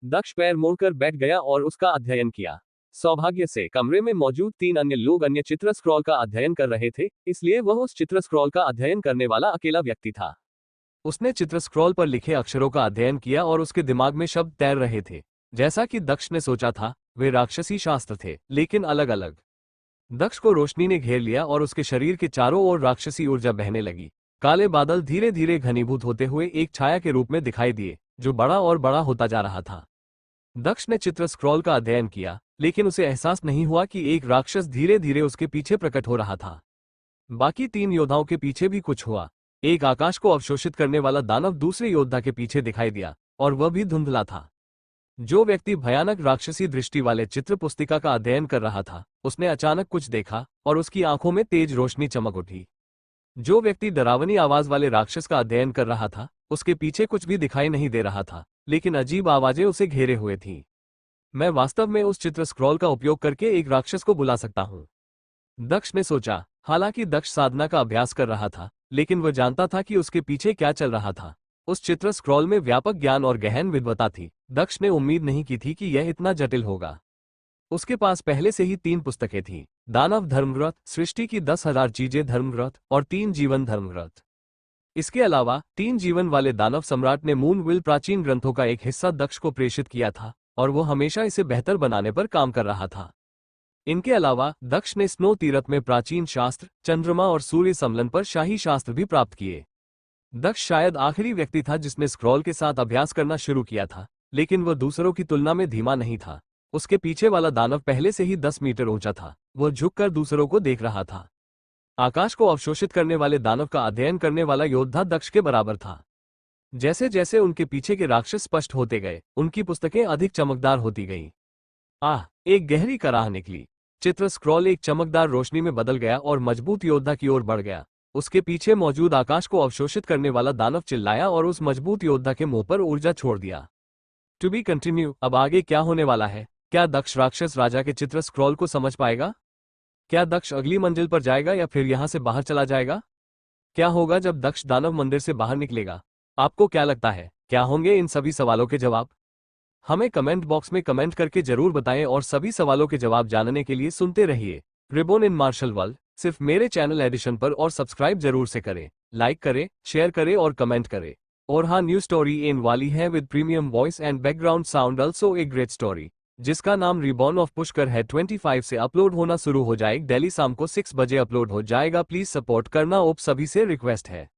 दक्ष पैर मोड़कर बैठ गया और उसका अध्ययन किया। सौभाग्य से कमरे में मौजूद 3 अन्य लोग अन्य चित्र स्क्रॉल का अध्ययन कर रहे थे, इसलिए वह उस चित्र स्क्रॉल का अध्ययन करने वाला अकेला व्यक्ति था। उसने चित्र स्क्रॉल पर लिखे अक्षरों का अध्ययन किया और उसके दिमाग में शब्द तैर रहे थे। जैसा कि दक्ष ने सोचा था, वे राक्षसी शास्त्र थे, लेकिन अलग अलग। दक्ष को रोशनी ने घेर लिया और उसके शरीर के चारों ओर राक्षसी ऊर्जा बहने लगी। काले बादल धीरे धीरे घनीभूत होते हुए एक छाया के रूप में दिखाई दिए, जो बड़ा और बड़ा होता जा रहा था। दक्ष ने चित्र स्क्रॉल का अध्ययन किया, लेकिन उसे एहसास नहीं हुआ कि एक राक्षस धीरे धीरे उसके पीछे प्रकट हो रहा था। बाकी 3 योद्धाओं के पीछे भी कुछ हुआ। एक आकाश को अवशोषित करने वाला दानव दूसरे योद्धा के पीछे दिखाई दिया, और वह भी धुंधला था। जो व्यक्ति भयानक राक्षसी दृष्टि वाले चित्र पुस्तिका का अध्ययन कर रहा था, उसने अचानक कुछ देखा और उसकी आंखों में तेज रोशनी चमक उठी। जो व्यक्ति डरावनी आवाज वाले राक्षस का अध्ययन कर रहा था, उसके पीछे कुछ भी दिखाई नहीं दे रहा था, लेकिन अजीब आवाजें उसे घेरे हुए थीं। मैं वास्तव में उस चित्र स्क्रॉल का उपयोग करके एक राक्षस को बुला सकता हूं, दक्ष ने सोचा। हालांकि दक्ष साधना का अभ्यास कर रहा था, लेकिन वह जानता था कि उसके पीछे क्या चल रहा था। उस चित्र स्क्रॉल में व्यापक ज्ञान और गहन विद्वता थी। दक्ष ने उम्मीद नहीं की थी कि यह इतना जटिल होगा। उसके पास पहले से ही 3 पुस्तकें थीं, दानव धर्मव्रत, सृष्टि की 10,000 चीजें धर्मव्रत और 3 जीवन धर्मव्रत। इसके अलावा 3 जीवन वाले दानव सम्राट ने मून विल प्राचीन ग्रंथों का एक हिस्सा दक्ष को प्रेषित किया था, और वो हमेशा इसे बेहतर बनाने पर काम कर रहा था। इनके अलावा दक्ष ने स्नो तीरथ में प्राचीन शास्त्र, चंद्रमा और सूर्य सम्मेलन पर शाही शास्त्र भी प्राप्त किए। दक्ष शायद आखिरी व्यक्ति था जिसने स्क्रॉल के साथ अभ्यास करना शुरू किया था, लेकिन वह दूसरों की तुलना में धीमा नहीं था। उसके पीछे वाला दानव पहले से ही 10 मीटर ऊंचा था। वह झुककर दूसरों को देख रहा था। आकाश को अवशोषित करने वाले दानव का अध्ययन करने वाला योद्धा दक्ष के बराबर था। जैसे जैसे उनके पीछे के राक्षस स्पष्ट होते गए, उनकी पुस्तकें अधिक चमकदार होती गईं। एक गहरी कराह निकली। चित्र स्क्रॉल एक चमकदार रोशनी में बदल गया और मजबूत योद्धा की ओर बढ़ गया। उसके पीछे मौजूद आकाश को अवशोषित करने वाला दानव चिल्लाया और उस मजबूत योद्धा के मुंह पर ऊर्जा छोड़ दिया। To be continue. अब आगे क्या होने वाला है? क्या दक्ष राक्षस राजा के चित्र स्क्रॉल को समझ पाएगा? क्या दक्ष अगली मंजिल पर जाएगा या फिर यहां से बाहर चला जाएगा? क्या होगा जब दक्ष दानव मंदिर से बाहर निकलेगा? आपको क्या लगता है, क्या होंगे इन सभी सवालों के जवाब? हमें कमेंट बॉक्स में कमेंट करके जरूर बताएं और सभी सवालों के जवाब जानने के लिए सुनते रहिए रिबॉन इन मार्शल वर्ल्ड, सिर्फ मेरे चैनल एडिशन पर। और सब्सक्राइब जरूर से करें, लाइक करें, शेयर करें और कमेंट करें। और हाँ, न्यू स्टोरी इन वाली है with premium voice and background sound, also a great story, जिसका नाम रिबॉन ऑफ पुष्कर है। 25 से अपलोड होना शुरू हो जाएगा। डेली शाम को 6 बजे अपलोड हो जाएगा। प्लीज सपोर्ट करना, ओप सभी से रिक्वेस्ट है।